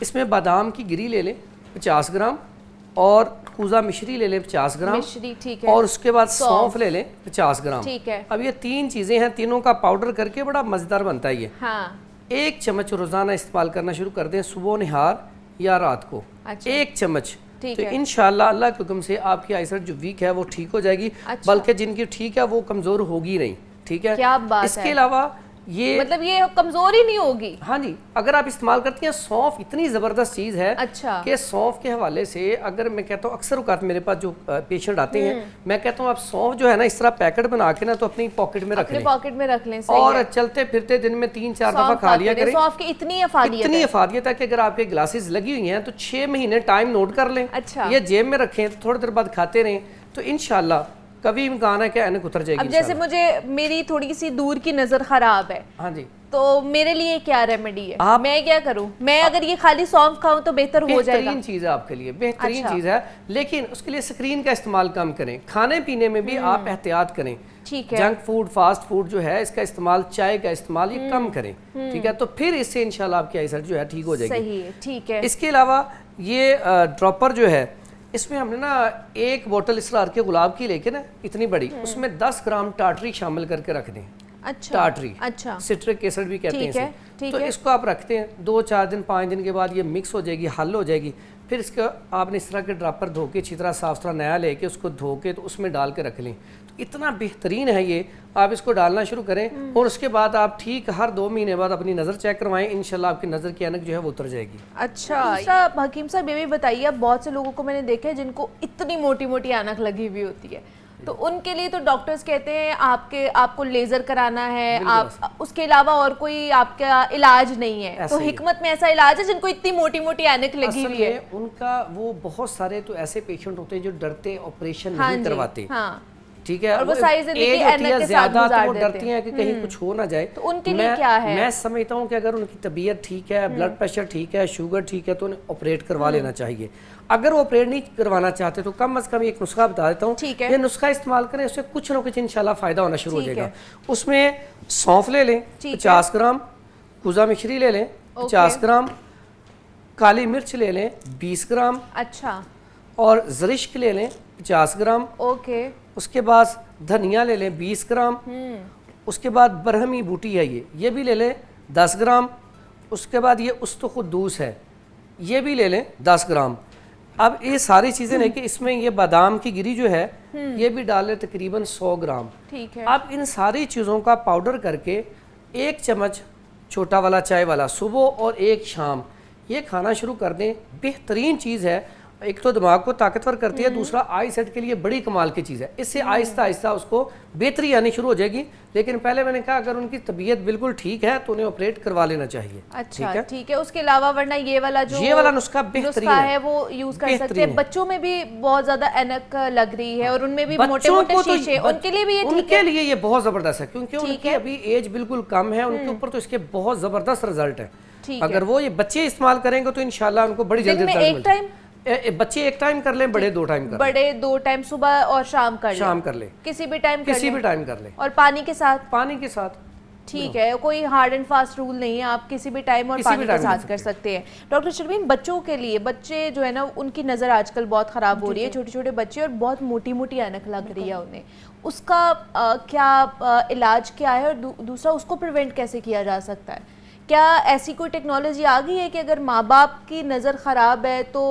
اس میں بادام کی گری لے لیں 50 گرام اور کوزہ مشری لے لیں 50 گرام مشری، ٹھیک ہے، اور اس کے بعد سونف لے لیں 50 گرام. ٹھیک ہے. اب یہ 3 چیزیں ہیں، تینوں کا پاؤڈر کر کے بڑا مزیدار بنتا ہے یہ. ہاں. 1 چمچ روزانہ استعمال کرنا شروع کر دیں صبح نہار یا رات کو. 1 چمچ. تو انشاءاللہ اللہ کے حکم سے آپ کی آئی سائٹ جو ویک ہے وہ ٹھیک ہو جائے گی، بلکہ جن کی ٹھیک ہے وہ کمزور ہوگی نہیں. ٹھیک ہے. اس کے علاوہ یہ مطلب یہ کمزور ہی نہیں ہوگی. ہاں جی، اگر آپ استعمال کرتی ہیں سونف اتنی زبردست چیز ہے کہ سونف کے حوالے سے اگر میں کہتا ہوں اکثر اوقات میرے پاس جو پیشنٹ آتے ہیں میں کہتا ہوں آپ سونف جو ہے نا اس طرح پیکٹ بنا کے نا تو اپنی پاکٹ میں رکھ لیں اور چلتے پھرتے دن میں 3-4 دفعہ کھا لیا کریں. سونف کی اتنی افادیت ہے کہ اگر آپ کے گلاسز لگی ہوئی ہیں تو 6 مہینے ٹائم نوٹ کر لیں، یہ جیب میں رکھیں، تھوڑی دیر بعد کھاتے رہیں تو انشاءاللہ کبھی امکان ہے کہ اینک اتر جائے گی. اب جیسے مجھے میری تھوڑی سی دور کی نظر خراب ہے، ہاں جی، تو میرے لیے کیا ریمیڈی ہے؟ میں کیا کروں؟ میں اگر یہ خالی سونف کھاؤں تو بہتر ہو جائے گا؟ بہترین چیز ہے آپ کے لیے، بہترین چیز ہے، لیکن اس کے لیے سکرین کا استعمال کم کریں. کھانے پینے میں بھی آپ احتیاط کریں. جنک فوڈ، فاسٹ فوڈ جو ہے اس کا استعمال، چائے کا استعمال یہ کم کریں. ٹھیک ہے. تو پھر اس سے انشاءاللہ آپ کی آئی سائٹ جو ہے ٹھیک ہو جائے گی. صحیح ہے. ٹھیک ہے. اس کے علاوہ یہ ڈراپر جو ہے اس میں ہم نے نا 1 بوتل اسرار کے گلاب کی لے کے نا اتنی بڑی، اس میں 10 گرام ٹاٹری شامل کر کے رکھ دیں. ٹاٹری، سٹرک ایسڈ بھی کہتے ہیں اسے. تو اس کو آپ رکھتے ہیں 2-4 دن 5 دن کے بعد یہ مکس ہو جائے گی، حل ہو جائے گی. پھر اس کا آپ نے اس طرح کے ڈراپر دھو کے اچھی طرح صاف ستھرا نیا لے کے اس کو دھو کے تو اس میں ڈال کے رکھ لیں. تو اتنا بہترین ہے یہ، آپ اس کو ڈالنا شروع کریں اور اس کے بعد آپ ٹھیک ہر 2 مہینے بعد اپنی نظر چیک کروائیں، انشاءاللہ آپ کی نظر کی اینک جو ہے وہ اتر جائے گی. اچھا حکیم صاحب یہ بھی بتائیے، بہت سے لوگوں کو میں نے دیکھا ہے جن کو اتنی موٹی موٹی اینک لگی ہوئی ہوتی ہے، تو ان کے لیے تو ڈاکٹرز کہتے ہیں آپ کو لیزر کرانا ہے، اس کے علاوہ اور کوئی آپ کا علاج نہیں ہے. تو حکمت میں ایسا علاج ہے جن کو اتنی موٹی موٹی اینک لگی ہوئی ہے؟ ان کا وہ بہت سارے تو ایسے پیشنٹ ہوتے ہیں جو ڈرتے آپریشن نہیں کرواتے. ٹھیک ہے. اور وہ ساری زندگی اینک کے ساتھ زیادہ تو ڈرتی ہیں کہ کہیں کچھ ہو نہ جائے. تو ان کے لیے کیا ہے؟ میں سمجھتا ہوں کہ اگر ان کی طبیعت ٹھیک ہے، بلڈ پریشر ٹھیک ہے، شوگر ٹھیک ہے تو انہیں آپریٹ کروا لینا چاہیے. اگر وہ آپریٹ نہیں کروانا چاہتے تو کم از کم ایک نسخہ بتا دیتا ہوں، یہ نسخہ استعمال کریں، اس سے کچھ نہ کچھ انشاءاللہ فائدہ ہونا شروع ہو جائے گا. اس میں سونف لے لیں 50 گرام، کوزہ مشری لے لیں 50 گرام، کالی مرچ لے لیں 20 گرام، اچھا، اور زرشک لے لیں 50 گرام. اوکے. اس کے بعد دھنیا لے لیں 20 گرام. اس کے بعد برہمی بوٹی ہے یہ بھی لے لیں 10 گرام. اس کے بعد یہ استخدوس ہے یہ بھی لے لیں 10 گرام. اب یہ ساری چیزیں لے کے اس میں یہ بادام کی گری جو ہے یہ بھی ڈال لیں تقریباً 100 گرام. ٹھیک ہے. اب ان ساری چیزوں کا پاؤڈر کر کے 1 چمچ چھوٹا والا چائے والا صبح اور 1 شام یہ کھانا شروع کر دیں. بہترین چیز ہے، ایک تو دماغ کو طاقتور کرتی ہے، دوسرا آئی سیٹ کے لیے بڑی کمال کی چیز ہے. اس سے آہستہ آہستہ اس کو بہتری آنی شروع ہو جائے گی. لیکن پہلے میں نے کہا اگر ان کی طبیعت بالکل ٹھیک ہے تو انہیں آپریٹ کروا لینا چاہیے. اچھا ٹھیک ہے. اس کے علاوہ ورنہ یہ والا نسخہ بہترین ہے وہ یوز کر سکتے ہیں. بچوں میں بھی بہت زیادہ اینک لگ رہی ہے اور ان میں بھی موٹے موٹے شیشے، ان کے لیے بھی یہ ٹھیک ہے؟ ان کے لیے یہ بہت زبردست ہے کیونکہ ان کی ابھی ایج بالکل کم ہے، ان کے اوپر تو اس کے بہت زبردست رزلٹ ہے. اگر وہ یہ بچے استعمال کریں گے تو انشاءاللہ ان کو بڑی جلدی رزلٹ ملے گا. بچے 1 ٹائم کر لیں، بڑے 2 ٹائم کر لیں. بڑے 2 ٹائم صبح اور شام کر لیں. کسی بھی ٹائم کر لیں. اور پانی کے ساتھ؟ ٹھیک ہے. کوئی ہارڈ اینڈ فاسٹ رول نہیں ہے، آپ کسی بھی ٹائم اور پانی کے ساتھ کر سکتے ہیں. ڈاکٹر شرمین بچوں کے لیے، بچے جو ہے نا ان کی نظر آج کل بہت خراب ہو رہی ہے، چھوٹے چھوٹے بچے اور بہت موٹی موٹی اینک لگ رہی ہے انہیں، اس کا کیا علاج کیا ہے اور دوسرا اس کو پریونٹ کیسے کیا جا سکتا ہے؟ کیا ایسی کوئی ٹیکنالوجی آ گئی ہے کہ اگر ماں باپ کی نظر خراب ہے تو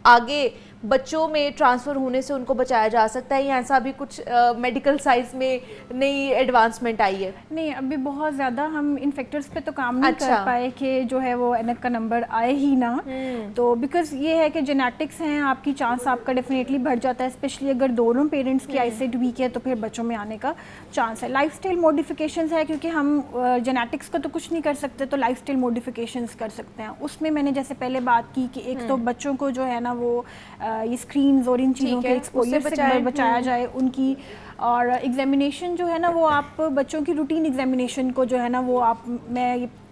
آگے بچوں میں ٹرانسفر ہونے سے ان کو بچایا جا سکتا ہے، یا ایسا بھی کچھ میڈیکل سائنس میں نئی ایڈوانسمنٹ آئی ہے؟ نہیں، ابھی بہت زیادہ ہم ان فیکٹرز پہ تو کام نہیں کر پائے کہ جو ہے وہ اینک کا نمبر آئے ہی نہ. تو بیکاز یہ ہے کہ جینیٹکس ہیں، آپ کی چانس آپ کا ڈیفینیٹلی بڑھ جاتا ہے، اسپیشلی اگر دونوں پیرنٹس کی آئی سائٹ ویک ہے تو پھر بچوں میں آنے کا چانس ہے. لائف اسٹائل موڈیفیکیشنز ہے، کیونکہ ہم جینیٹکس کا تو کچھ نہیں کر سکتے تو لائف اسٹائل موڈیفیکیشنز کر سکتے ہیں. اس میں نے جیسے پہلے بات کی کہ ایک تو بچوں کو جو ہے نا وہ یہ اسکرینز اور ان چیزوں کے ایکسپوجر سے بچایا جائے ان کی. اور ایگزامینیشن جو ہے نا وہ آپ بچوں کی روٹین ایگزامینیشن کو جو ہے نا وہ میں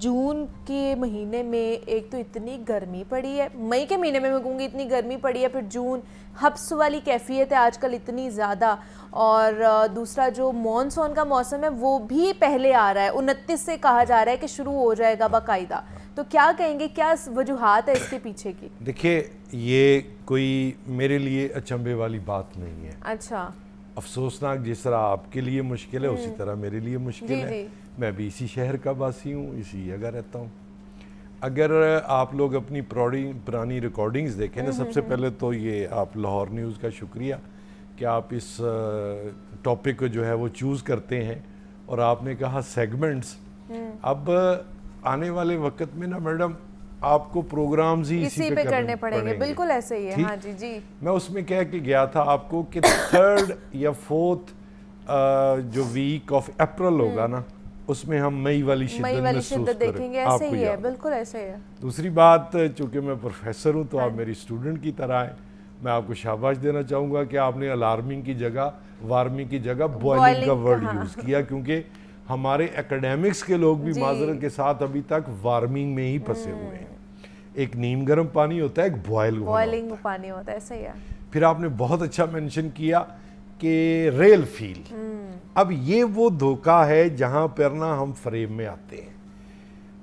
جون کے مہینے میں ایک تو اتنی گرمی پڑی ہے, مئی کے مہینے میں کہوں گی اتنی گرمی پڑی ہے, پھر جون حبس والی کیفیت ہے آج کل اتنی زیادہ, اور دوسرا جو مانسون کا موسم ہے وہ بھی پہلے آ رہا ہے, 29 سے کہا جا رہا ہے کہ شروع ہو جائے گا باقاعدہ. تو کیا کہیں گے, کیا وجوہات ہے اس کے پیچھے کی؟ دیکھیے یہ کوئی میرے لیے اچنبے والی بات نہیں ہے. اچھا. افسوسناک جس طرح آپ کے لیے مشکل ہے اسی طرح میرے لیے مشکل ہے. میں بھی اسی شہر کا باسی ہوں, اسی جگہ رہتا ہوں. اگر آپ لوگ اپنی پرانی ریکارڈنگز دیکھیں نا, سب سے پہلے تو یہ آپ لاہور نیوز کا شکریہ کہ آپ اس ٹاپک کو جو ہے وہ چوز کرتے ہیں, اور آپ نے کہا سیگمنٹس. اب آنے والے وقت میں نا میڈم آپ کو پروگرامز ہی اسی پہ کرنے پڑیں گے. بالکل ایسے ہی ہے. ہاں جی جی. میں اس میں کہہ کے گیا تھا آپ کو کہ 3rd یا 4th جو ویک آف اپریل ہوگا نا, اس میں ہم مئی والی شدت دیکھیں گے. ایسے ہی ہے, بالکل ایسے ہی ہے. دوسری بات, چونکہ میں پروفیسر ہوں تو آپ میری اسٹوڈنٹ کی طرح ہیں, میں آپ کو شاباش دینا چاہوں گا کہ آپ نے الارمنگ کی جگہ, وارمنگ کی جگہ بوائلنگ کا ورڈ یوز کیا, کیونکہ ہمارے اکیڈیمکس کے لوگ بھی معذرت کے ساتھ ابھی تک وارمنگ میں ہی پھنسے ہوئے ہیں. ایک نیم گرم پانی ہوتا ہے, ایک بوائلنگ پانی ہوتا ہے. ایسا ہی ہے. پھر آپ نے بہت اچھا مینشن کیا کہ ریل فیل. اب یہ وہ دھوکہ ہے جہاں پر نا ہم فریب میں آتے ہیں.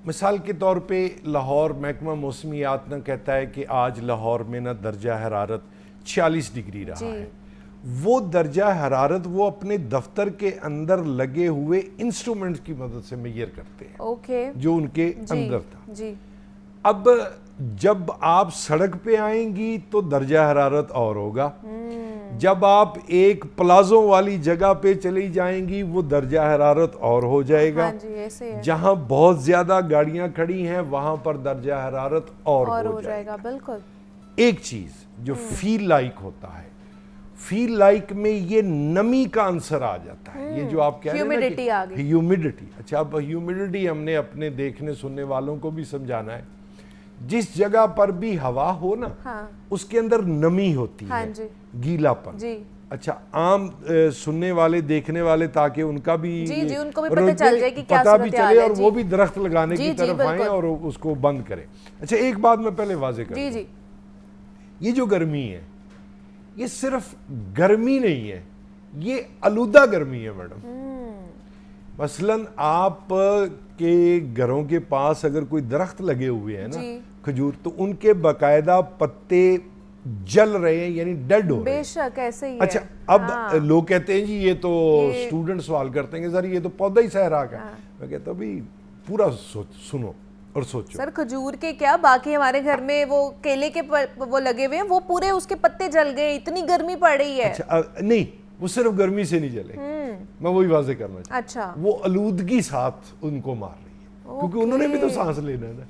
مثال کے طور پہ لاہور محکمہ موسمیات نہ کہتا ہے کہ آج لاہور میں نا درجہ حرارت 46 ڈگری رہا ہے. وہ درجہ حرارت وہ اپنے دفتر کے اندر لگے ہوئے انسٹرومنٹس کی مدد سے میئر کرتے ہیں, جو ان کے اندر تھا. اب جب آپ سڑک پہ آئیں گی تو درجہ حرارت اور ہوگا, جب آپ ایک پلازوں والی جگہ پہ چلی جائیں گی وہ درجہ حرارت اور ہو جائے گا, جہاں بہت زیادہ گاڑیاں کھڑی ہیں وہاں پر درجہ حرارت اور ہو جائے گا. بالکل. ایک چیز جو فیل لائک ہوتا ہے, فیل لائک میں یہ نمی کا عنصر آ جاتا ہے. یہ جو آپ کہہ رہے ہیں نا ہیومیڈیٹی. اچھا, اب ہیومیڈیٹی ہم نے اپنے دیکھنے سننے والوں کو بھی سمجھانا ہے. جس جگہ پر بھی ہوا ہو نا اس کے اندر نمی ہوتی ہے, گیلا پن. اچھا, عام سننے والے دیکھنے والے تاکہ ان کا بھی پتہ بھی چلے اور وہ بھی درخت لگانے کی طرف آئیں اور اس کو بند کریں. اچھا, ایک بات میں پہلے واضح کر دوں, یہ جو گرمی ہے یہ صرف گرمی نہیں ہے, یہ آلودہ گرمی ہے میڈم. مثلاً آپ کے گھروں کے پاس اگر کوئی درخت لگے ہوئے ہیں نا کھجور, تو ان کے باقاعدہ پتے جل رہے ہیں, یعنی ڈیڈ ہو رہے ہیں. بے شک ایسے ہی ہے. اچھا, اب لوگ کہتے ہیں جی یہ تو اسٹوڈنٹ سوال کرتے ہیں کہ سر یہ تو پودا ہی صحرا کا ہے. میں کہتا ہوں بھی پورا سنو اور سوچو. سر کھجور کے کیا, باقی ہمارے گھر میں وہ کیلے کے وہ لگے ہوئے ہیں, وہ پورے اس کے پتے جل گئے, اتنی گرمی پڑ رہی ہے. اچھا, نہیں وہ صرف گرمی سے نہیں جلے, میں وہی واضح کرنا چاہتا ہوں. اچھا, وہ آلودگی ساتھ ان کو مار رہی ہے, کیونکہ انہوں نے بھی تو سانس لینا ہے نا,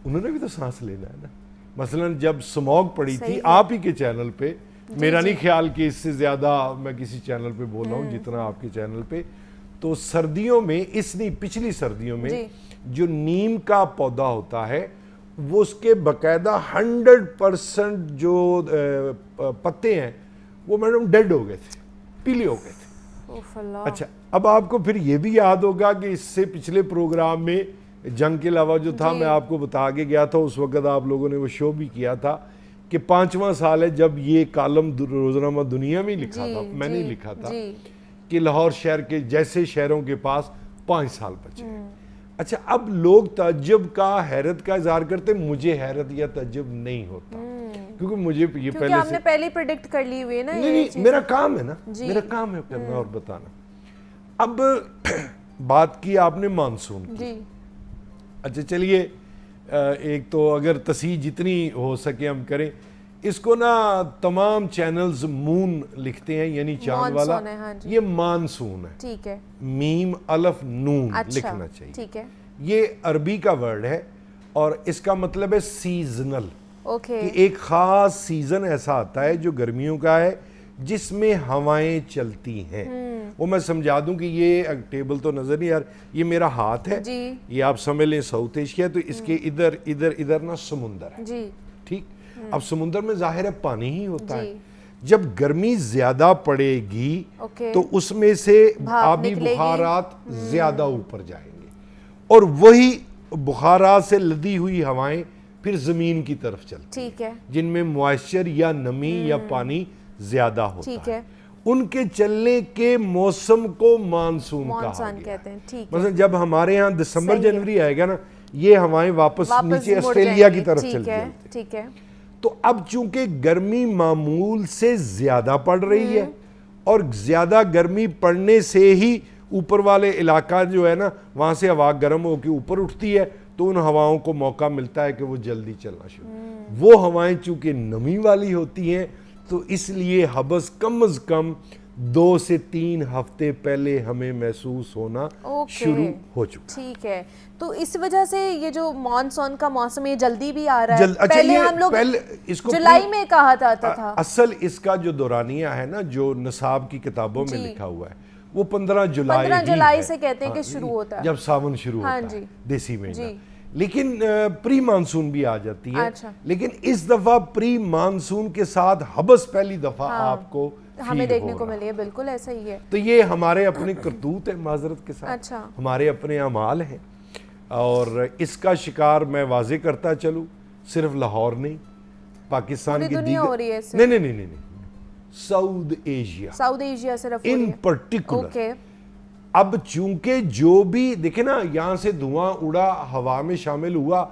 انہوں نے بھی تو سانس لینا ہے نا. مثلا جب سموگ پڑی تھی آپ ہی کے چینل پہ, میرا نہیں خیال کہ اس سے زیادہ میں کسی چینل پہ بول رہا ہوں جتنا آپ کے چینل پہ, تو سردیوں میں, اس نہیں پچھلی سردیوں میں جو نیم کا پودا ہوتا ہے وہ اس کے باقاعدہ 100% جو پتے ہیں وہ میڈم ڈیڈ ہو گئے تھے, پیلے ہو گئے تھے. اچھا, اب آپ کو پھر یہ بھی یاد ہوگا کہ اس سے پچھلے پروگرام میں جنگ کے علاوہ جو تھا میں آپ کو بتا کے گیا تھا, اس وقت آپ لوگوں نے وہ شو بھی کیا تھا کہ 5واں سال ہے جب یہ کالم روزنامہ دنیا میں لکھا تھا, میں نے لکھا تھا کہ لاہور شہر کے جیسے شہروں کے پاس 5 سال بچے. اچھا, اب لوگ تعجب کا, حیرت کا اظہار کرتے, مجھے حیرت یا تعجب نہیں ہوتا کیونکہ مجھے یہ پہلے سے پہلے پریڈکٹ کر لی ہوئی ہے نا. نہیں, میرا کام ہے نا, میرا کام ہے کرنا اور بتانا. اب بات کی آپ نے مانسون کی. اچھا چلیے, ایک تو اگر تصحیح جتنی ہو سکے ہم کریں, اس کو نا تمام چینلز مون لکھتے ہیں, یعنی چاند والا, یہ مانسون ہے. ٹھیک ہے, میم الف نون لکھنا چاہیے. ٹھیک ہے, یہ عربی کا ورڈ ہے اور اس کا مطلب ہے سیزنل, کہ ایک خاص سیزن ایسا آتا ہے جو گرمیوں کا ہے جس میں ہوائیں چلتی ہیں. وہ میں سمجھا دوں کہ یہ ٹیبل تو نظر نہیں, یار یہ میرا ہاتھ ہے, یہ آپ سمجھ لیں ساؤتھ ایشیا, تو اس کے ادھر ادھر ادھر نا سمندر ہے. ٹھیک, اب سمندر میں ظاہر ہے پانی ہی ہوتا ہے. جب گرمی زیادہ پڑے گی تو اس میں سے آبی بخارات زیادہ اوپر جائیں گے, اور وہی بخارات سے لدی ہوئی ہوائیں پھر زمین کی طرف چلتی ٹھیک ہے، جن میں موائسچر یا نمی یا پانی زیادہ ہوتا ٹھیک ہے، ہے، ان کے چلنے کے موسم کو مانسون کہا مانسون گیا کہتے ہیں، ٹھیک ہے، مثلا جب ہمارے ہاں دسمبر صحیح ہے۔ جنوری آئے گا نا یہ ہوائیں واپس نیچے مڑ آسٹریلیا جائیں کی گی، طرف ٹھیک چلی ہے، جاتی ہے۔ ٹھیک ہے، تو اب چونکہ گرمی معمول سے زیادہ پڑ رہی ہے اور زیادہ گرمی پڑنے سے ہی اوپر والے علاقہ جو ہے نا وہاں سے ہوا گرم ہو کے اوپر اٹھتی ہے تو ان ہواؤں کو موقع ملتا ہے کہ وہ جلدی چلنا شروع، وہ ہوائیں چونکہ نمی والی ہوتی ہیں تو اس لیے حبس کم از کم 2 سے 3 ہفتے پہلے ہمیں محسوس ہونا شروع ہو چکا۔ ٹھیک ہے، تو اس وجہ سے یہ جو مانسون کا موسم یہ جلدی بھی آ رہا ہے، اچھا پہلے ہم لوگ اس کو جولائی میں کہا جاتا تھا۔ اصل اس کا جو دورانیہ ہے نا جو نصاب کی کتابوں میں لکھا ہوا ہے وہ 15 جولائی 15 ہی جولائی ہے، سے کہتے ہیں کہ شروع ہوتا ہے، جب ساون شروع ہاں ہوتا جی، ہے دیسی مہینہ، جی، لیکن پری مانسون بھی آ جاتی ہے، اچھا، لیکن اس دفعہ پری مانسون کے ساتھ حبس پہلی دفعہ آپ کو ہمیں فیل دیکھنے ہو کو رہا ملی ہے، بالکل ایسا ہی ہے۔ تو یہ ہمارے اپنے کرتوت ہے معذرت کے ساتھ، اچھا، ہمارے اپنے اعمال ہیں، اور اس کا شکار میں واضح کرتا چلوں صرف لاہور نہیں پاکستان پوری کی دنیا ہو رہی ہے اس سے؟ نہیں ساؤتھ ایشیا ساؤتھ ایشیا صرف ہو رہی ان ہے، پرٹیکولر۔ اوکے، اب چونکہ جو بھی دیکھیں نا یہاں سے دھواں اڑا ہوا میں شامل ہوا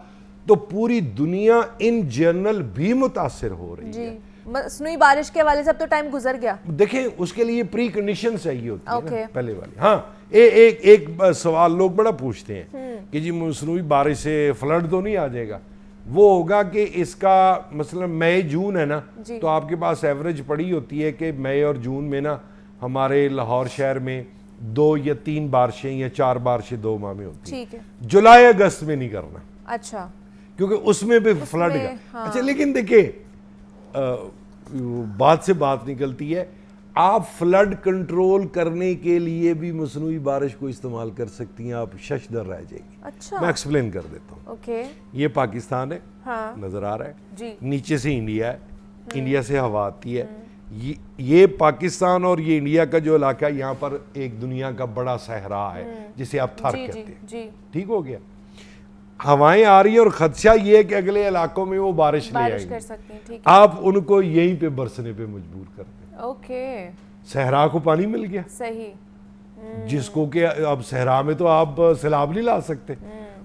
تو پوری دنیا ان جنرل بھی متاثر ہو رہی جی، ہے۔ مصنوعی بارش کے حوالے سے اب تو ٹائم گزر گیا، دیکھیں اس کے لیے پری کنڈیشن چاہیے ہوتی ہے اوکے، نا پہلے والی۔ ہاں ایک سوال لوگ بڑا پوچھتے ہیں کہ جی مصنوعی بارش سے فلڈ تو نہیں آ جائے گا؟ وہ ہوگا کہ اس کا مثلا مئی جون ہے نا تو آپ کے پاس ایوریج پڑی ہوتی ہے کہ مئی اور جون میں نا ہمارے لاہور شہر میں 2 یا 3 بارشیں یا 4 بارشیں 2 ماہ میں ہوتی ہیں، ٹھیک ہے، جولائی اگست میں نہیں کرنا اچھا، کیونکہ اس میں بھی فلڈ میں، کا۔ اچھا لیکن دیکھیں بات سے بات نکلتی ہے، آپ فلڈ کنٹرول کرنے کے لیے بھی مصنوعی بارش کو استعمال کر سکتی ہیں، آپ ششدر رہ جائے گی۔ اچھا، میں ایکسپلین کر دیتا ہوں۔ اوکے، یہ پاکستان ہے، ہاں، نظر آ رہا ہے، جی، نیچے سے انڈیا ہے، انڈیا سے ہوا آتی ہے، یہ پاکستان اور یہ انڈیا کا جو علاقہ ہے یہاں پر ایک دنیا کا بڑا صحرا ہے جسے آپ تھر جی، کہتے جی، ہیں، جی، ٹھیک ہو گیا۔ ہوائیں آ رہی ہیں اور خدشہ یہ ہے کہ اگلے علاقوں میں وہ بارش لے آئیں بارش گی، کر سکتے ہیں، ٹھیک ہے، آپ ان کو یہیں پہ برسنے پہ مجبور کرتے ہیں۔ اوکے، صحرا کو پانی مل گیا صحیح، جس کو کہ اب صحرا میں تو آپ سیلاب نہیں لا سکتے،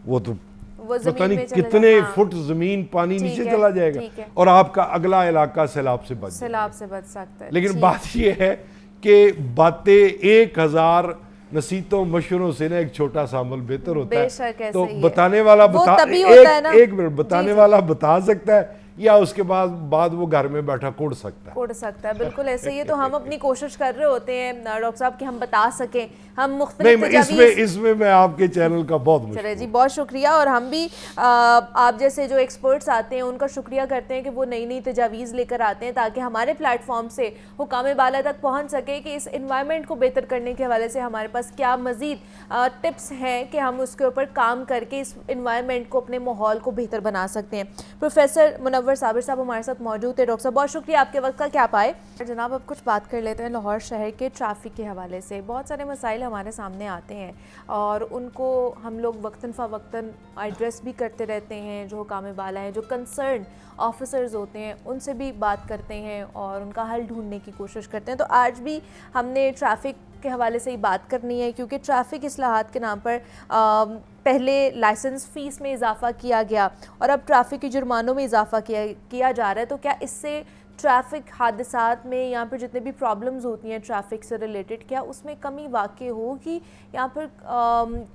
وہ تو وہ پتہ زمین میں نہیں چلے کتنے جائے، ہاں، فٹ زمین پانی نیچے ہے، چلا جائے گا ٹھیک ہے، اور آپ کا اگلا علاقہ سیلاب سے بچ جائے گا۔ سیلاب سے بچ سکتا ہے، لیکن ٹھیک، بات یہ ہے کہ باتیں 1000 نصیحتوں مشوروں سے نا ایک چھوٹا سا عمل بہتر ہوتا بے ہے، شک ایسا تو ہی ہے، بتانے والا وہ تبھی ہوتا ہے نا، ایک منٹ بتانے والا بتا سکتا ہے یا اس کے بعد وہ گھر میں بیٹھا کوڑ سکتا ہے۔ کوڑ سکتا ہے، بالکل ایسے ہی ہے، تو ہم اپنی کوشش کر رہے ہوتے ہیں ڈاکٹر صاحب کہ ہم بتا سکیں، ہم مختلف تجاویز، اس میں میں آپ کے چینل کا بہت چلے مشکور جی بہت شکریہ، اور ہم بھی آپ جیسے جو ایکسپرٹس آتے ہیں ان کا شکریہ کرتے ہیں کہ وہ نئی نئی تجاویز لے کر آتے ہیں تاکہ ہمارے پلیٹ فارم سے حکام بالا تک پہنچ سکے کہ اس انوائرمنٹ کو بہتر کرنے کے حوالے سے ہمارے پاس کیا مزید ٹپس ہیں کہ ہم اس کے اوپر کام کر کے اس انوائرمنٹ کو، اپنے ماحول کو بہتر بنا سکتے ہیں۔ پروفیسر منور صابر صاحب ہمارے ساتھ موجود تھے۔ ڈاکٹر صاحب بہت شکریہ آپ کے وقت کا کہ آپ آئے۔ جناب اب کچھ بات کر لیتے ہیں لاہور شہر کے ٹریفک کے حوالے سے۔ بہت سارے مسائل ہمارے سامنے آتے ہیں اور ان کو ہم لوگ وقتاً فوقتاً ایڈریس بھی کرتے رہتے ہیں، جو حکام بالا ہیں، جو کنسرن آفیسرز ہوتے ہیں ان سے بھی بات کرتے ہیں اور ان کا حل ڈھونڈنے کی کوشش کرتے ہیں۔ تو آج بھی ہم نے ٹریفک کے حوالے سے ہی بات کرنی ہے کیونکہ ٹریفک اصلاحات کے نام پر پہلے لائسنس فیس میں اضافہ کیا گیا اور اب ٹریفک کی جرمانوں میں اضافہ کیا جا رہا ہے۔ تو کیا اس سے ٹریفک حادثات میں یہاں پر جتنے بھی پرابلمز ہوتی ہیں ٹریفک سے ریلیٹڈ، کیا اس میں کمی واقع ہوگی یہاں پر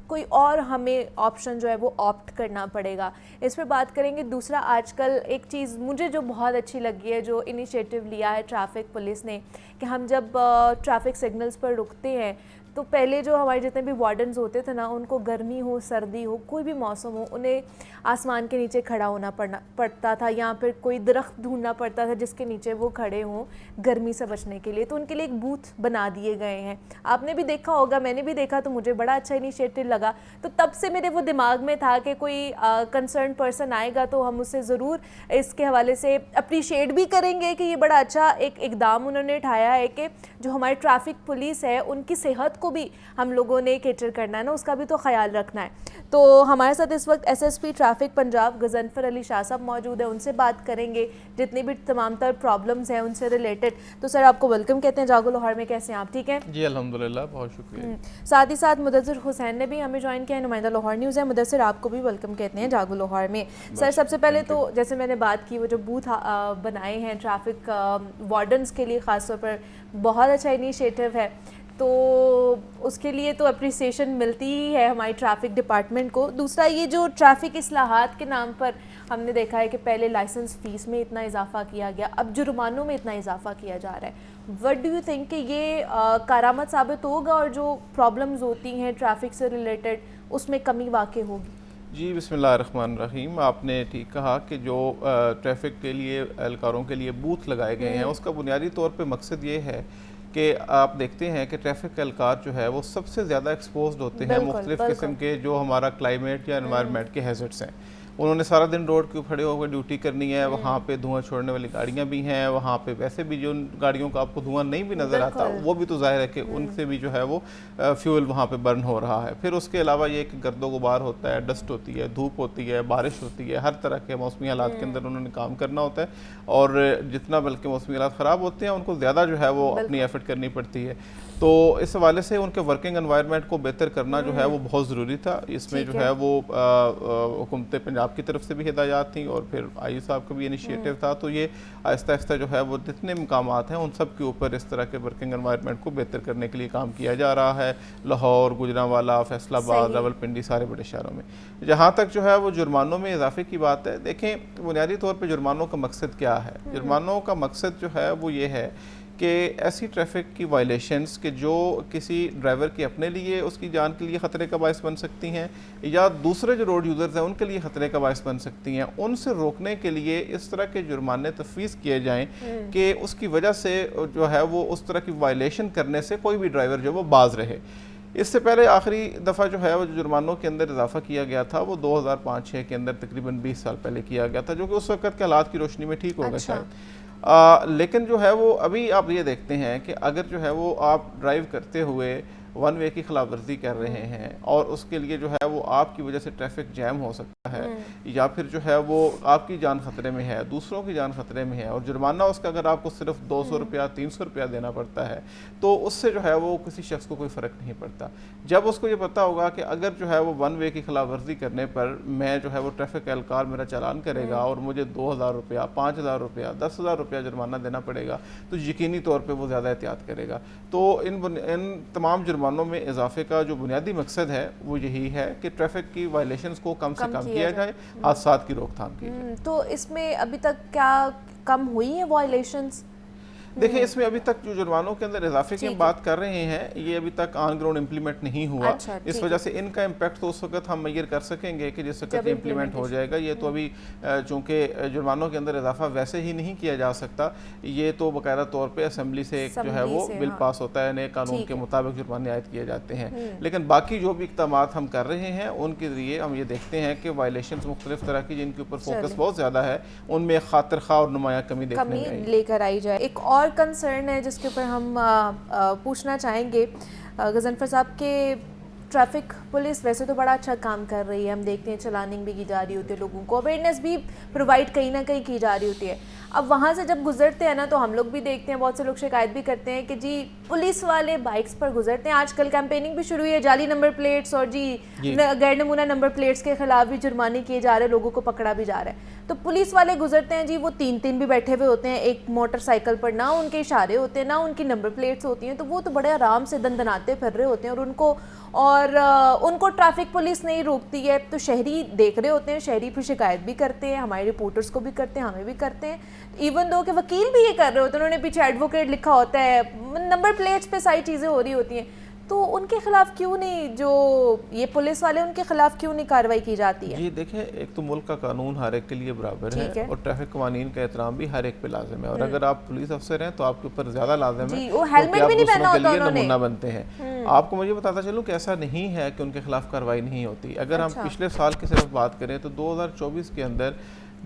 کوئی اور ہمیں آپشن جو ہے وہ آپٹ کرنا پڑے گا؟ اس پہ بات کریں گے۔ دوسرا، آج کل ایک چیز مجھے جو بہت اچھی لگی ہے جو انیشیٹو لیا ہے ٹریفک پولیس نے کہ ہم جب ٹریفک سگنلز پر رکتے ہیں تو پہلے جو ہمارے جتنے بھی وارڈنز ہوتے تھے نا، ان کو گرمی ہو سردی ہو کوئی بھی موسم ہو، انہیں آسمان کے نیچے کھڑا ہونا پڑتا تھا، یہاں پہ کوئی درخت ڈھونڈنا پڑتا تھا جس کے نیچے وہ کھڑے ہوں گرمی سے بچنے کے لیے۔ تو ان کے لیے ایک بوتھ بنا دیے گئے ہیں، آپ نے بھی دیکھا ہوگا، میں نے بھی دیکھا، تو مجھے بڑا اچھا انیشیٹو لگا۔ تو تب سے میرے وہ دماغ میں تھا کہ کوئی کنسرن پرسن آئے گا تو ہم اسے ضرور اس کے حوالے سے اپریشیٹ بھی کریں گے کہ یہ بڑا اچھا ایک اقدام انہوں نے اٹھایا ہے کہ جو ہماری ٹریفک پولیس ہے ان کی صحت کو بھی ہم لوگوں نے کیٹر کرنا ہے نا, اس کا بھی تو خیال رکھنا ہے. تو ہمارے ساتھ اس وقت SSP ٹریفک پنجاب غضنفر علی شاہ صاحب موجود ہیں, ان سے بات کریں گے جتنی بھی تمام تر پرابلمز ہیں ان سے ریلیٹڈ. تو سر آپ کو ویلکم کہتے ہیں جاگو لاہور میں, کیسے ہیں آپ؟ ٹھیک ہیں جی الحمدللہ, بہت شکریہ. ساتھ ہی ساتھ مدثر حسین نے بھی ہمیں جوائن کیا ہے, نمائندہ لاہور نیوز ہے. مدثر آپ کو بھی ویلکم کہتے ہیں جاگو لاہور میں. سر سب سے پہلے تو جیسے میں نے بات کی, وہ جو بوتھ بنائے ہیں ٹریفک وارڈنز کے لیے خاص طور پر, بہت اچھا انیشیٹو ہے. تو اس کے لیے تو اپریسیشن ملتی ہی ہے ہماری ٹریفک ڈپارٹمنٹ کو. دوسرا یہ جو ٹریفک اصلاحات کے نام پر ہم نے دیکھا ہے کہ پہلے لائسنس فیس میں اتنا اضافہ کیا گیا, اب جرمانوں میں اتنا اضافہ کیا جا رہا ہے. وٹ ڈو یو تھنک کہ یہ کارآمد ثابت ہوگا اور جو پرابلمز ہوتی ہیں ٹریفک سے ریلیٹڈ اس میں کمی واقع ہوگی؟ جی بسم اللہ الرحمن الرحیم. آپ نے ٹھیک کہا کہ جو ٹریفک کے لیے اہلکاروں کے لیے بوتھ لگائے گئے ہیں, اس کا بنیادی طور پہ مقصد یہ ہے کہ آپ دیکھتے ہیں کہ ٹریفک اہلکار جو ہے وہ سب سے زیادہ ایکسپوزڈ ہوتے ہیں مختلف قسم کے جو ہمارا کلائمیٹ یا انوائرمنٹ کے ہیزرٹس ہیں. انہوں نے سارا دن روڈ کے کھڑے ہو کے ڈیوٹی کرنی ہے, وہاں پہ دھواں چھوڑنے والی گاڑیاں بھی ہیں, وہاں پہ ویسے بھی جو گاڑیوں کا آپ کو دھواں نہیں بھی نظر آتا وہ بھی تو ظاہر ہے کہ ان سے بھی جو ہے وہ فیول وہاں پہ برن ہو رہا ہے. پھر اس کے علاوہ یہ کہ گرد و غبار ہوتا ہے, ڈسٹ ہوتی ہے, دھوپ ہوتی ہے, بارش ہوتی ہے, ہر طرح کے موسمی حالات کے اندر انہوں نے کام کرنا ہوتا ہے, اور جتنا بلکہ موسمی حالات خراب ہوتے ہیں ان کو زیادہ جو ہے وہ اپنی ایفرٹ کرنی پڑتی ہے. تو اس حوالے سے ان کے ورکنگ انوائرمنٹ کو بہتر کرنا جو ہے وہ بہت ضروری تھا. اس میں جو ہے وہ حکومت پنجاب کی طرف سے بھی ہدایات تھیں اور پھر آئی صاحب کا بھی انیشیٹو تھا. تو یہ آہستہ آہستہ جو ہے وہ جتنے مقامات ہیں ان سب کے اوپر اس طرح کے ورکنگ انوائرمنٹ کو بہتر کرنے کے لیے کام کیا جا رہا ہے. لاہور, گوجرانوالا, فیصل آباد, راولپنڈی, سارے بڑے شہروں میں. جہاں تک جو ہے وہ جرمانوں میں اضافے کی بات ہے, دیکھیں بنیادی طور پہ جرمانوں کا مقصد کیا ہے. جرمانوں کا مقصد جو ہے وہ یہ ہے کہ ایسی ٹریفک کی وائلیشنز کہ جو کسی ڈرائیور کی اپنے لیے اس کی جان کے لیے خطرے کا باعث بن سکتی ہیں یا دوسرے جو روڈ یوزرز ہیں ان کے لیے خطرے کا باعث بن سکتی ہیں, ان سے روکنے کے لیے اس طرح کے جرمانے تفویض کیے جائیں کہ اس کی وجہ سے جو ہے وہ اس طرح کی وائلیشن کرنے سے کوئی بھی ڈرائیور جو وہ باز رہے. اس سے پہلے آخری دفعہ جو ہے وہ جو جرمانوں کے اندر اضافہ کیا گیا تھا وہ 2005-06 کے اندر تقریباً 20 سال پہلے کیا گیا تھا, جو کہ اس وقت کے حالات کی روشنی میں ٹھیک ہوگا شاید. لیکن جو ہے وہ ابھی آپ یہ دیکھتے ہیں کہ اگر جو ہے وہ آپ ڈرائیو کرتے ہوئے ون وے کی خلاف ورزی کر رہے ہیں اور اس کے لیے جو ہے وہ آپ کی وجہ سے ٹریفک جیم ہو سکتا ہے یا پھر جو ہے وہ آپ کی جان خطرے میں ہے, دوسروں کی جان خطرے میں ہے, اور جرمانہ اس کا اگر آپ کو صرف 200 روپیہ 300 روپیہ دینا پڑتا ہے تو اس سے جو ہے وہ کسی شخص کو کوئی فرق نہیں پڑتا. جب اس کو یہ پتہ ہوگا کہ اگر جو ہے وہ ون وے کی خلاف ورزی کرنے پر میں جو ہے وہ ٹریفک اہلکار میرا چالان کرے گا اور مجھے 2000 روپیہ 5000 روپیہ 10,000 روپیہ جرمانہ دینا پڑے گا, تو یقینی طور پہ وہ زیادہ احتیاط کرے گا. تو ان تمام جرمانوں میں اضافے کا جو بنیادی مقصد ہے وہ یہی ہے کہ ٹریفک کی وائلیشنز کو کم سے کم کیا جائے, حادثات کی روک تھام کی جائے. تو اس میں ابھی تک کیا کم ہوئی ہیں وائلیشنز؟ دیکھیں اس میں ابھی تک جو جرمانوں کے اندر اضافے کی بات کر رہے ہیں یہ ابھی تک آن گراؤنڈ امپلیمنٹ نہیں ہوا. اس وجہ سے ان کا امپیکٹ تو اس وقت ہم میئر کر سکیں گے کہ جس وقت یہ امپلیمنٹ ہو جائے گا. یہ تو ابھی چونکہ جرمانوں کے اندر اضافہ ویسے ہی نہیں کیا جا سکتا, یہ تو باقاعدہ طور پہ اسمبلی سے جو ہے وہ بل پاس ہوتا ہے, نئے قانون کے مطابق جرمانے عائد کیے جاتے ہیں. لیکن باقی جو بھی اقدامات ہم کر رہے ہیں ان کے ذریعے ہم یہ دیکھتے ہیں کہ وائلیشنز مختلف طرح کی جن کے اوپر فوکس بہت زیادہ ہے ان میں خاطر خواہ اور نمایاں کمی دیکھنے میں لے کر آئی جائے. ایک اور کنسرن ہے جس کے اوپر ہم پوچھنا چاہیں گے غضنفر صاحب کے ٹریفک پولیس ویسے تو بڑا اچھا کام کر رہی ہے, ہم دیکھتے ہیں چلاننگ بھی کی جا رہی ہوتی ہے, لوگوں کو اویئرنیس بھی پرووائڈ کہیں نہ کہیں کی جا رہی ہوتی ہے. اب وہاں سے جب گزرتے ہیں نا تو ہم لوگ بھی دیکھتے ہیں, بہت سے لوگ شکایت بھی کرتے ہیں کہ جی پولیس والے بائکس پر گزرتے ہیں. آج کل کیمپیننگ بھی شروع ہوئی ہے, جعلی نمبر پلیٹس اور جی غیر نمونہ نمبر پلیٹس کے خلاف بھی جرمانے کیے جا رہے ہیں, لوگوں کو پکڑا بھی جا رہا ہے. تو پولیس والے گزرتے ہیں جی, وہ تین بھی بیٹھے ہوئے ہوتے ہیں ایک موٹر سائیکل پر, نہ ان کے اشارے ہوتے ہیں نہ ان کی نمبر پلیٹس ہوتی ہیں, تو وہ تو بڑے آرام سے دندناتے پھر رہے ہوتے ہیں اور ان کو ٹریفک پولیس نہیں روکتی ہے. تو شہری دیکھ رہے ہوتے ہیں, شہری پھر شکایت بھی کرتے ہیں, ہمارے رپورٹرز کو بھی کرتے ہیں, ہمیں بھی کرتے ہیں, ایون دو کہ وکیل بھی یہ کر رہے ہوتے ہیں, انہوں نے پیچھے ایڈوکیٹ لکھا ہوتا ہے, نمبر پلیٹس پہ ساری چیزیں ہو رہی ہوتی ہیں. تو ان کے خلاف کیوں نہیں, جو یہ پولیس والے ان کے خلاف کیوں نہیں کارروائی کی جاتی ہے؟ جی دیکھیں, ایک تو ملک کا قانون ہر ایک کے لیے برابر ہے اور ٹریفک قوانین کا احترام بھی ہر ایک پہ لازم ہے, اور اگر آپ پولیس افسر ہیں تو آپ کے اوپر زیادہ لازم ہے کہ آپ دوسروں کے لیے نمونہ بنتے ہیں. آپ کو مجھے بتاتا چلوں کہ ایسا نہیں ہے کہ ان کے خلاف کارروائی نہیں ہوتی. اگر ہم پچھلے سال کی صرف بات کریں تو 2024 کے اندر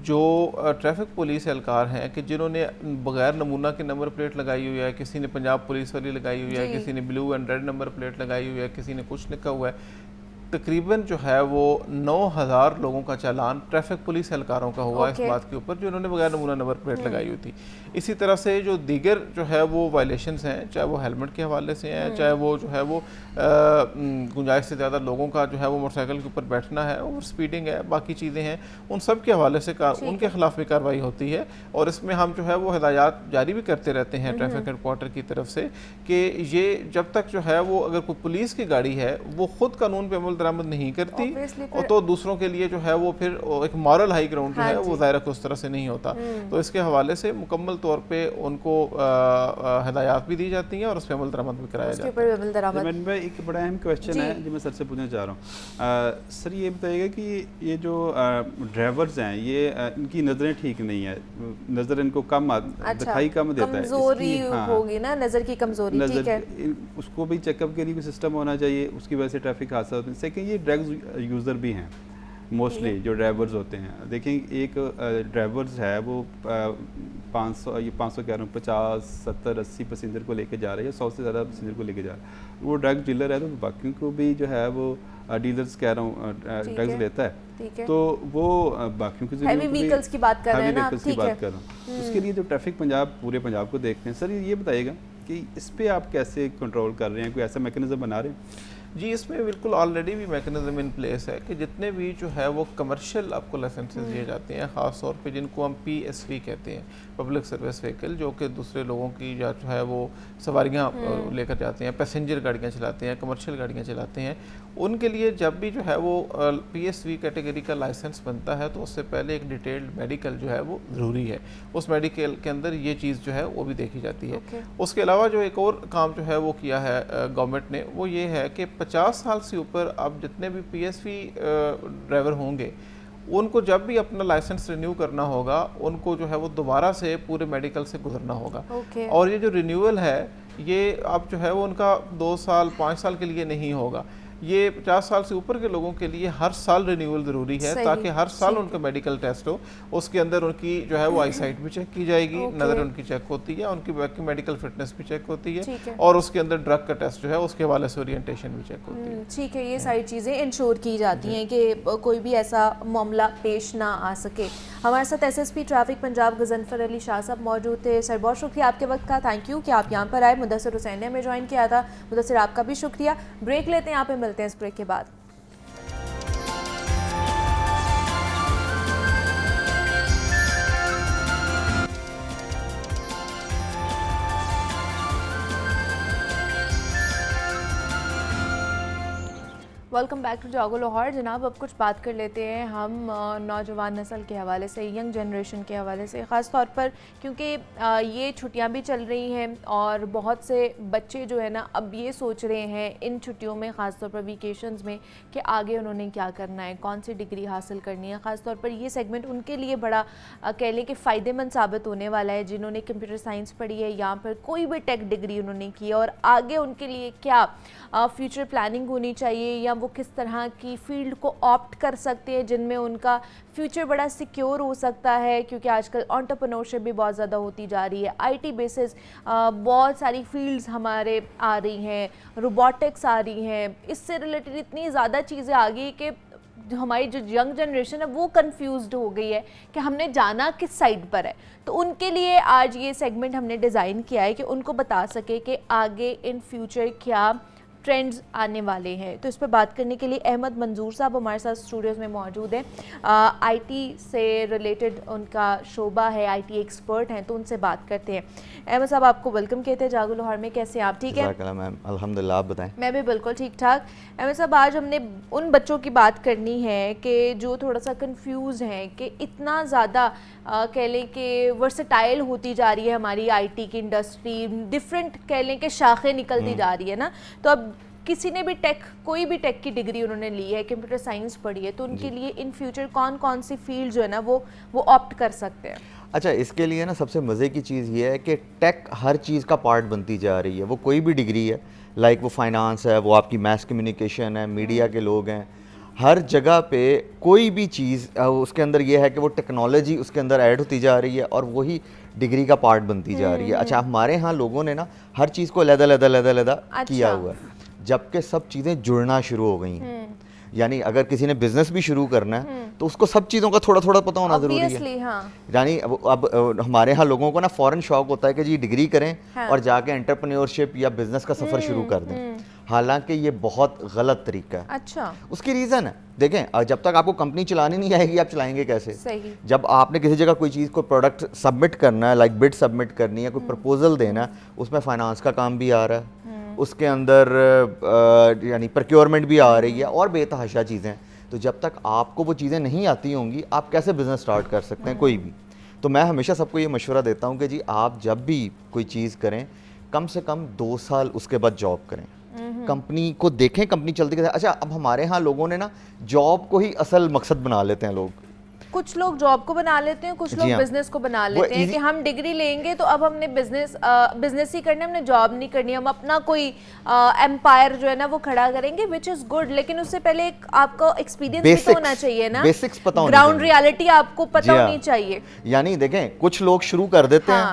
جو ٹریفک پولیس اہلکار ہیں کہ جنہوں نے بغیر نمونہ کے نمبر پلیٹ لگائی ہوئی ہے, کسی نے پنجاب پولیس والی لگائی ہوئی ہے, کسی نے بلو اینڈ ریڈ نمبر پلیٹ لگائی ہوئی ہے, کسی نے کچھ لکھا ہوا ہے, تقریباً جو ہے وہ 9,000 لوگوں کا چالان ٹریفک پولیس اہلکاروں کا ہوا اس بات کے اوپر جو انہوں نے بغیر نمونہ نمبر پلیٹ لگائی ہوئی تھی. اسی طرح سے جو دیگر جو ہے وہ وائلیشنز ہیں, چاہے وہ ہیلمٹ کے حوالے سے ہیں, چاہے وہ جو ہے وہ گنجائش سے زیادہ لوگوں کا جو ہے وہ موٹر سائیکل کے اوپر بیٹھنا ہے, اوور سپیڈنگ ہے, باقی چیزیں ہیں, ان سب کے حوالے سے ان کے خلاف بھی کارروائی ہوتی ہے. اور اس میں ہم جو ہے وہ ہدایات جاری بھی کرتے رہتے ہیں ٹریفک ہیڈ کوارٹر کی طرف سے کہ یہ جب تک جو ہے وہ اگر کوئی پولیس کی گاڑی ہے وہ خود قانون پہ عمل درآمد نہیں کرتی اور تو دوسروں کے لیے جو ہے وہ پھر ایک مورل ہائی گراؤنڈ جو ہے وہ ظاہر کہ اس طرح سے نہیں ہوتا. تو اس کے حوالے سے مکمل طور پہ ان کو ہدایات بھی دی جاتی ہیں اور اس پہ عمل درآمد بھی کرایا جاتا ہے. ایک بڑا اہم کویسچن ہے جو میں سر سے پوچھنا چاہ رہا ہوں. سر یہ بتائیے گا کہ یہ جو ڈرائیورز ہیں یہ ان کی نظریں ٹھیک نہیں ہے, نظر ان کو کم دکھائی کم دیتا ہے, کمزوری ہوگی نا, نظر کی کمزوری, ٹھیک ہے, اس کو بھی چیک اپ کے لیے کوئی سسٹم ہونا چاہیے, اس کی وجہ سے ٹریفک حادثہ ہوتے ہیں. سیکنڈ یہ ڈرگز یوزر بھی ہیں موسٹلی جو ڈرائیورز ہوتے ہیں. دیکھیں ایک ڈرائیورز ہے وہ 500 کہہ رہا ہوں 50 70 80 پیسنجر کو لے کے جا رہا ہے یا 100 سے زیادہ پیسنجر کو لے کے جا رہا ہے, وہ ڈرگ ڈیلر ہے تو باقیوں کو بھی جو ہے وہ ڈیلرز کہہ رہا ہوں ڈرگز لیتا ہے, تو وہ باقیوں کی ہیوی وہیکلز کی بات کر رہے ہیں نا, ٹھیک ہے, اس کے لیے جو ٹریفک پورے پنجاب کو دیکھتے ہیں. سر یہ بتائیے گا کہ اس پہ آپ کیسے کنٹرول کر رہے ہیں, کوئی ایسا میکینزم بنا رہے ہیں؟ جی اس میں بالکل آلریڈی بھی میکنزم ان پلیس ہے کہ جتنے بھی جو ہے وہ کمرشل آپ کو لائسنسز دیے جاتے ہیں, خاص طور پہ جن کو ہم PSV کہتے ہیں, پبلک سروس وہیکل, جو کہ دوسرے لوگوں کی جو ہے وہ سواریاں لے کر جاتے ہیں, پیسنجر گاڑیاں چلاتے ہیں, کمرشل گاڑیاں چلاتے ہیں, ان کے لیے جب بھی جو ہے وہ PSV کیٹیگری کا لائسنس بنتا ہے تو اس سے پہلے ایک ڈیٹیلڈ میڈیکل جو ہے وہ ضروری ہے. اس میڈیکل کے اندر یہ چیز جو ہے وہ بھی دیکھی جاتی ہے. اس کے علاوہ جو ایک اور کام جو ہے وہ کیا ہے گورنمنٹ نے, وہ یہ ہے کہ 50 سال سے اوپر اب جتنے بھی PSV ڈرائیور ہوں گے ان کو جب بھی اپنا لائسنس رینیو کرنا ہوگا ان کو جو ہے وہ دوبارہ سے پورے میڈیکل سے گزرنا ہوگا. اور یہ جو رینیول ہے یہ اب جو ہے وہ ان کا 2 سال 5 سال کے لیے نہیں ہوگا, یہ 50 سال سے اوپر کے لوگوں کے لیے ہر سال رینیول ضروری ہے تاکہ ہر سال ان کا میڈیکل ٹیسٹ ہو. اس کے اندر ان کی جو ہے وہ آئی سائٹ بھی چیک کی جائے گی, نظر ان کی چیک ہوتی ہے, ان کی میڈیکل فٹنس بھی چیک ہوتی ہے, اور اس کے اندر ڈرگ کا ٹیسٹ جو ہے اس کے حوالے سے اورینٹیشن بھی چیک ہوتی ہے. ٹھیک ہے, یہ ساری چیزیں انشور کی جاتی ہیں کہ کوئی بھی ایسا معاملہ پیش نہ آ سکے. ہمارے ساتھ SSP ٹریفک پنجاب غضنفر علی شاہ صاحب موجود تھے. سر بہت شکریہ آپ کے وقت کا, تھینک یو کہ آپ یہاں پر آئے. مدثر حسین نے ہمیں جوائن کیا تھا. مدثر آپ کا بھی شکریہ. بریک لیتے ہیں, یہاں پہ ملتے ہیں اس بریک کے بعد. Welcome back to Jaago Lahore. جناب اب کچھ بات کر لیتے ہیں ہم نوجوان نسل کے حوالے سے, ینگ جنریشن کے حوالے سے, خاص طور پر کیونکہ یہ چھٹیاں بھی چل رہی ہیں اور بہت سے بچے جو ہے نا اب یہ سوچ رہے ہیں ان چھٹیوں میں, خاص طور پر ویکیشنز میں, کہ آگے انہوں نے کیا کرنا ہے, کون سی ڈگری حاصل کرنی ہے. خاص طور پر یہ سیگمنٹ ان کے لیے بڑا کہہ لیں کہ فائدے مند ثابت ہونے والا ہے جنہوں نے کمپیوٹر سائنس پڑھی ہے یا پھر کوئی بھی ٹیک ڈگری انہوں نے کی ہے, اور آگے ان کے لیے کیا فیوچر پلاننگ ہونی چاہیے یا وہ کس طرح کی فیلڈ کو آپٹ کر سکتے ہیں جن میں ان کا فیوچر بڑا سیکیور ہو سکتا ہے. کیونکہ آج کل انٹرپرینورشپ بھی بہت زیادہ ہوتی جا رہی ہے, IT بیسز بہت ساری فیلڈز ہمارے آ رہی ہیں, روبوٹکس آ رہی ہیں, اس سے ریلیٹڈ اتنی زیادہ چیزیں آ گئی کہ ہماری جو ینگ جنریشن ہے وہ کنفیوزڈ ہو گئی ہے کہ ہم نے جانا کس سائڈ پر ہے. تو ان کے لیے آج یہ سیگمنٹ ہم نے ڈیزائن کیا ہے کہ ان کو بتا سکے کہ آگے ان فیوچر کیا ٹرینڈز آنے والے ہیں. تو اس پہ بات کرنے کے لیے احمد منظور صاحب ہمارے ساتھ اسٹوڈیوز میں موجود ہیں. IT سے ریلیٹڈ ان کا شعبہ ہے, IT ایکسپرٹ ہیں, تو ان سے بات کرتے ہیں. احمد صاحب آپ کو ویلکم کہتے ہیں جاگو لاہور میں, کیسے ہیں آپ؟ ٹھیک ہے میم, الحمدللہ, آپ بتائیں. میں بھی بالکل ٹھیک ٹھاک. احمد صاحب آج ہم نے ان بچوں کی بات کرنی ہے کہ جو تھوڑا سا کنفیوز ہیں کہ اتنا زیادہ کہہ لیں کہ ورسٹائل ہوتی جا رہی ہے ہماری IT کی انڈسٹری, ڈفرینٹ کہہ لیں کہ شاخیں نکلتی جا رہی ہے نا. تو اب کسی نے بھی کوئی بھی ٹیک کی ڈگری انہوں نے لی ہے, کمپیوٹر سائنس پڑھی ہے, تو ان کے لیے ان فیوچر کون کون سی فیلڈ جو ہے نا وہ آپٹ کر سکتے ہیں؟ اچھا, اس کے لیے نا سب سے مزے کی چیز یہ ہے کہ ٹیک ہر چیز کا پارٹ بنتی جا رہی ہے. وہ کوئی بھی ڈگری ہے, لائک وہ فائنانس ہے, وہ آپ کی میس کمیونیکیشن ہے, میڈیا کے لوگ ہیں, ہر جگہ پہ کوئی بھی چیز اس کے اندر یہ ہے کہ وہ ٹیکنالوجی اس کے اندر ایڈ ہوتی جا رہی ہے اور وہی ڈگری کا پارٹ بنتی جا رہی ہے. اچھا ہمارے ہاں لوگوں نے نا ہر چیز کو علیحدہ کیا ہوا ہے, جبکہ سب چیزیں جڑنا شروع ہو گئی ہیں. یعنی اگر کسی نے بزنس بھی شروع کرنا ہے تو اس کو سب چیزوں کا تھوڑا تھوڑا پتہ ہونا ضروری ہے. یعنی اب ہمارے ہاں لوگوں کو نا فوراً شوق ہوتا ہے کہ جی ڈگری کریں اور جا کے انٹرپرینیورشپ یا بزنس کا سفر شروع کر دیں, حالانکہ یہ بہت غلط طریقہ ہے. اچھا اس کی ریزن ہے, دیکھیں جب تک آپ کو کمپنی چلانی نہیں آئے گی آپ چلائیں گے کیسے؟ جب آپ نے کسی جگہ کوئی چیز کو پروڈکٹ سبمٹ کرنا ہے, لائک بڈ سبمٹ کرنی ہے, کوئی پرپوزل دینا ہے, اس میں فائنانس کا کام بھی آ رہا ہے, اس کے اندر یعنی پروکیورمنٹ بھی آ رہی ہے اور بے تحاشا چیزیں. تو جب تک آپ کو وہ چیزیں نہیں آتی ہوں گی آپ کیسے بزنس سٹارٹ کر سکتے ہیں کوئی بھی؟ تو میں ہمیشہ سب کو یہ مشورہ دیتا ہوں کہ جی آپ جب بھی کوئی چیز کریں کم سے کم 2 سال اس کے بعد جاب کریں, کمپنی کو دیکھیں کمپنی چلتی کیسے. اچھا اب ہمارے ہاں لوگوں نے نا جاب کو ہی اصل مقصد بنا لیتے ہیں لوگ. کچھ لوگ جاب کو بنا لیتے ہیں, کچھ لوگ بزنس کو بنا لیتے ہیں کہ ہم ڈگری لیں گے تو اب ہم نے بزنس ہی کرنا ہے, ہم نے جاب نہیں کرنی, ہم اپنا کوئی ایمپائر جو ہے نا وہ کھڑا کریں گے, وچ از گڈ. لیکن اس سے پہلے ایک آپ کو ایکسپیرینس بھی تو ہونا چاہیے نا, بیسکس پتہ ہونی, گراؤنڈ ریالٹی آپ کو پتہ ہونی چاہیے. یعنی دیکھیں کچھ لوگ شروع کر دیتے ہیں,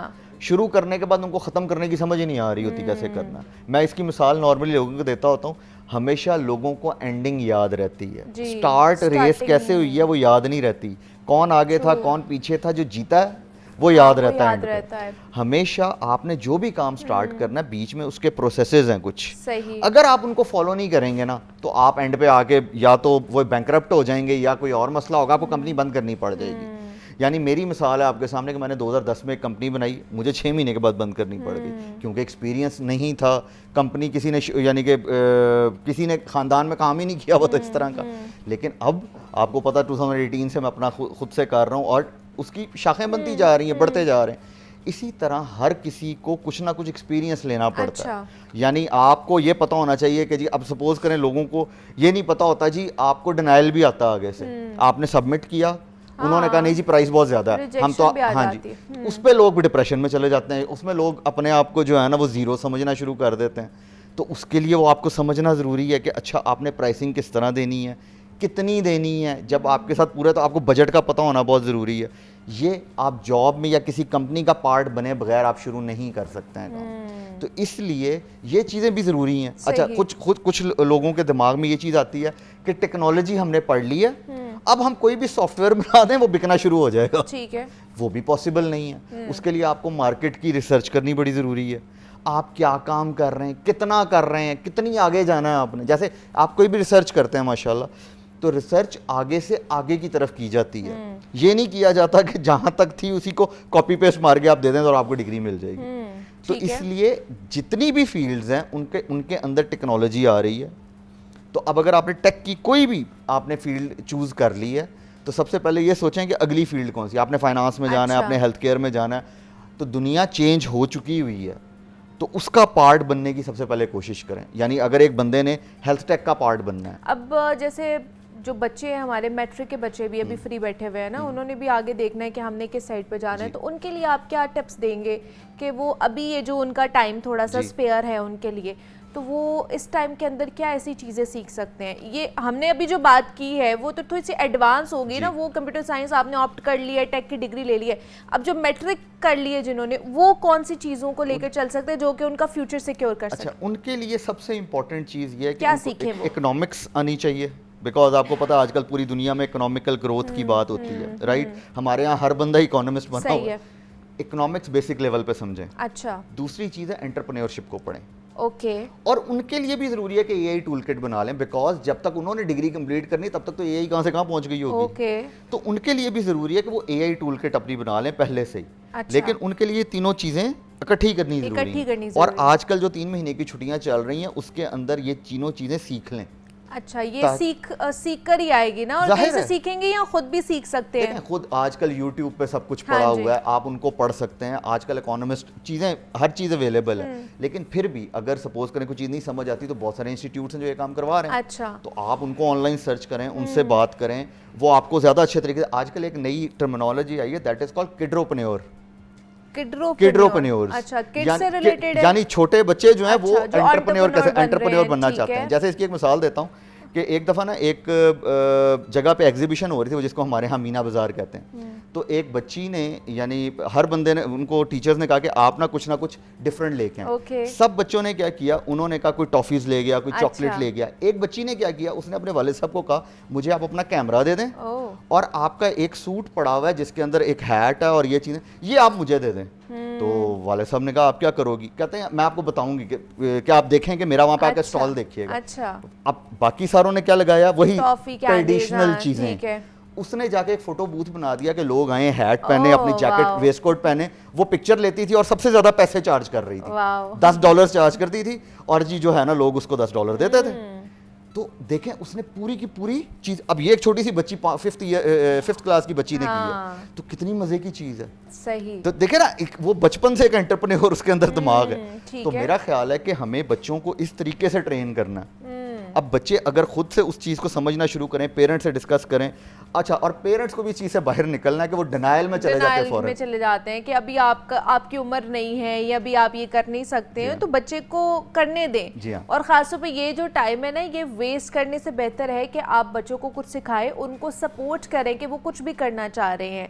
شروع کرنے کے بعد ان کو ختم کرنے کی سمجھ ہی نہیں آ رہی ہوتی کیسے کرنا. میں اس کی مثال نارملی لوگوں کو دیتا ہوتا ہوں, ہمیشہ لوگوں کو اینڈنگ یاد رہتی ہے, سٹارٹ ریس کیسے ہوئی ہے وہ یاد نہیں رہتی, کون آگے تھا کون پیچھے تھا, جو جیتا ہے وہ یاد رہتا ہے. ہمیشہ آپ نے جو بھی کام سٹارٹ کرنا ہے بیچ میں اس کے پروسیسز ہیں کچھ, اگر آپ ان کو فالو نہیں کریں گے نا تو آپ اینڈ پہ آ کے یا تو وہ بینکرپٹ ہو جائیں گے یا کوئی اور مسئلہ ہوگا, آپ کو کمپنی بند کرنی پڑ جائے گی. یعنی میری مثال ہے آپ کے سامنے کہ میں نے 2010 میں ایک کمپنی بنائی, مجھے 6 مہینے کے بعد بند کرنی پڑ گئی کیونکہ ایکسپیرینس نہیں تھا. کمپنی کسی نے یعنی کہ کسی نے خاندان میں کام ہی نہیں کیا ہوا تھا اس طرح کا. لیکن اب آپ کو پتا 2018 سے میں اپنا خود سے کر رہا ہوں اور اس کی شاخیں بنتی جا رہی ہیں, بڑھتے جا رہے ہیں. اسی طرح ہر کسی کو کچھ نہ کچھ ایکسپیرینس لینا پڑتا ہے. یعنی آپ کو یہ پتہ ہونا چاہیے کہ جی اب سپوز کریں لوگوں کو یہ نہیں پتہ ہوتا, جی آپ کو ڈینائل بھی آتا آگے سے, آپ نے سبمٹ کیا, انہوں نے کہا نہیں جی پرائس بہت زیادہ ہے, ہم تو ہاں جی, اس پہ لوگ بھی ڈپریشن میں چلے جاتے ہیں, اس میں لوگ اپنے آپ کو جو ہے نا وہ زیرو سمجھنا شروع کر دیتے ہیں. تو اس کے لیے وہ آپ کو سمجھنا ضروری ہے کہ اچھا آپ نے پرائسنگ کس طرح دینی ہے, کتنی دینی ہے. جب آپ کے ساتھ پورا تو آپ کو بجٹ کا پتہ ہونا بہت ضروری ہے. یہ آپ جاب میں یا کسی کمپنی کا پارٹ بنے بغیر آپ شروع نہیں کر سکتے ہیں کام. تو اس لیے یہ چیزیں بھی ضروری ہیں. اچھا کچھ لوگوں کے دماغ میں یہ چیز آتی ہے کہ ٹیکنالوجی ہم نے پڑھ لی ہے, اب ہم کوئی بھی سافٹ ویئر بنا دیں وہ بکنا شروع ہو جائے گا. ٹھیک ہے, وہ بھی پاسبل نہیں ہے. اس کے لیے آپ کو مارکیٹ کی ریسرچ کرنی بڑی ضروری ہے. آپ کیا کام کر رہے ہیں, کتنا کر رہے ہیں, کتنی آگے جانا ہے آپ نے. جیسے آپ کوئی بھی ریسرچ کرتے ہیں ماشاءاللہ, تو ریسرچ آگے سے آگے کی طرف کی جاتی ہے. یہ نہیں کیا جاتا کہ جہاں تک تھی اسی کو کاپی پیسٹ مار کے آپ دے دیں اور آپ کو ڈگری مل جائے گی. تو اس لیے جتنی بھی فیلڈز ہیں ان کے اندر ٹیکنالوجی آ رہی ہے. تو اب اگر آپ نے ٹیک کی کوئی بھی آپ نے فیلڈ چوز کر لی ہے تو سب سے پہلے یہ سوچیں کہ اگلی فیلڈ کون سی. آپ نے فائنانس میں جانا ہے, آپ نے ہیلتھ کیئر میں جانا ہے, تو دنیا چینج ہو چکی ہوئی ہے, تو اس کا پارٹ بننے کی سب سے پہلے کوشش کریں. یعنی اگر ایک بندے نے ہیلتھ ٹیک کا پارٹ بننا ہے, اب جیسے جو بچے ہیں ہمارے میٹرک کے بچے بھی ابھی فری بیٹھے ہوئے ہیں نا, انہوں نے بھی آگے دیکھنا ہے کہ ہم نے کس سائڈ پہ جانا ہے, تو ان کے لیے آپ کیا ٹپس دیں گے کہ وہ ابھی یہ جو ان کا ٹائم تھوڑا سا اسپیئر ہے ان کے لیے, تو وہ اس ٹائم کے اندر کیا ایسی چیزیں سیکھ سکتے ہیں؟ یہ ہم نے ابھی جو بات کی ہے وہ تو تھوڑی سی ایڈوانس ہوگی نا, وہ کمپیوٹر سائنس آپ نے آپٹ کر لی ہے, ٹیک کی ڈگری لے لی ہے, اب جو میٹرک کر لی ہے جنہوں نے, وہ کون سی چیزوں کو لے کر چل سکتے ہیں جو کہ ان کا فیوچر سیکیور کر سکتے ہیں؟ اچھا ان کے لیے سب سے امپورٹنٹ چیز یہ ہے کہ اکنامکس آنی چاہیے, بیکاز آپ کو پتا آج کل پوری دنیا میں اکنامیکل گروتھ کی بات ہوتی ہے, رائٹ. ہمارے یہاں ہر بندہ اکانومسٹ بنا ہوا ہے. اکنامکس بیسک لیول پہ سمجھیں. اچھا. دوسری چیز ہے انٹرپرینیورشپ کو پڑھیں. اوکے. اور ان کے لیے بھی ضروری ہے کہ اے آئی ٹول کٹ بنا لیں, بیکاز جب تک انہوں نے ڈگری کمپلیٹ کرنی تب تک تو اے آئی کہاں سے کہاں پہنچ گئی ہوگی. اوکے. تو ان کے لیے بھی ضروری ہے کہ وہ اے آئی ٹول کٹ اپنی بنا لیں پہلے سے ہی. لیکن ان کے لیے تینوں چیزیں اکٹھی کرنی ضروری ہے. اور آج کل جو 3 مہینے کی چھٹیاں چل رہی ہیں اس کے اندر یہ تینوں چیزیں سیکھ لیں. اچھا, یہ سیکھ کر ہی آئے گی نا, اور کہیں سے سیکھیں گے یا خود بھی سیکھ سکتے ہیں؟ خود آج کل یوٹیوب پہ سب کچھ پڑا ہوا ہے, آپ ان کو پڑھ سکتے ہیں. آج کل اکانومسٹ چیزیں ہر چیز اویلیبل ہے. لیکن پھر بھی اگر سپوز کریں کوئی چیز نہیں سمجھ آتی تو بہت سارے انسٹیٹیوٹس ہیں جو یہ کام کروا رہے ہیں. اچھا. تو آپ ان کو آن لائن سرچ کریں, ان سے بات کریں, وہ آپ کو زیادہ اچھے طریقے سے. آج کل ایک نئی ٹرمینالوجی آئی ہے, دیٹ از کالڈ کڈروپنیور. یعنی چھوٹے بچے جو ہیں وہ انٹرپرینیور بننا چاہتے ہیں. جیسے اس کی ایک مثال دیتا ہوں کہ ایک دفعہ نا ایک جگہ پہ ایگزیبیشن ہو رہی تھی, وہ جس کو ہمارے ہاں مینا بازار کہتے ہیں, تو ایک بچی نے یعنی ہر بندے نے ان کو ٹیچرز نے کہا کہ آپ نہ کچھ ڈفرینٹ لے کے آئیں. سب بچوں نے کیا کیا, انہوں نے کہا کوئی ٹافیز لے گیا, کوئی چاکلیٹ لے گیا. ایک بچی نے کیا کیا, اس نے اپنے والد صاحب کو کہا مجھے آپ اپنا کیمرہ دے دیں اور آپ کا ایک سوٹ پڑا ہوا ہے جس کے اندر ایک ہیٹ ہے اور یہ چیزیں, یہ آپ مجھے دے دیں. تو والد صاحب نے کہا آپ کیا کرو گی, کہتے ہیں میں آپ کو بتاؤں گی کہ آپ دیکھیں کہ میرا وہاں پہ آ کے اسٹال دیکھیے گا. اب باقی ساروں نے کیا لگایا, وہی ٹریڈیشنل چیزیں. اس نے جا کے ایک فوٹو بوتھ بنا دیا کہ لوگ آئے, ہیٹ پہنے, اپنی جیکٹ ویسٹ کوٹ پہنے, وہ پکچر لیتی تھی اور سب سے زیادہ پیسے چارج کر رہی تھی, $10 چارج کرتی تھی, اور جی جو ہے نا لوگ اس کو $10 دیتے تھے. تو دیکھیں اس نے پوری کی پوری چیز, اب یہ ایک چھوٹی سی بچی 5th کلاس کی بچی نے کی ہے, تو کتنی مزے کی چیز ہے. صحیح. تو دیکھیں نا وہ بچپن سے ایک انٹرپرینور اس کے اندر دماغ ہے. تو میرا خیال ہے کہ ہمیں بچوں کو اس طریقے سے ٹرین کرنا ہے. اب بچے اگر خود سے اس چیز کو سمجھنا شروع کریں, پیرنٹ سے ڈسکس کریں. اچھا, اور پیرنٹس کو بھی اس چیز سے باہر نکلنا ہے کہ وہ ڈینائل میں چلے جاتے ہیں کہ ابھی آپ کی عمر نہیں ہے یا ابھی آپ یہ کر نہیں سکتے ہیں, تو بچے کو کرنے دیں. اور خاص طور پہ یہ جو ٹائم ہے نا, یہ ویسٹ کرنے سے بہتر ہے کہ آپ بچوں کو کچھ سکھائیں, ان کو سپورٹ کریں کہ وہ کچھ بھی کرنا چاہ رہے ہیں.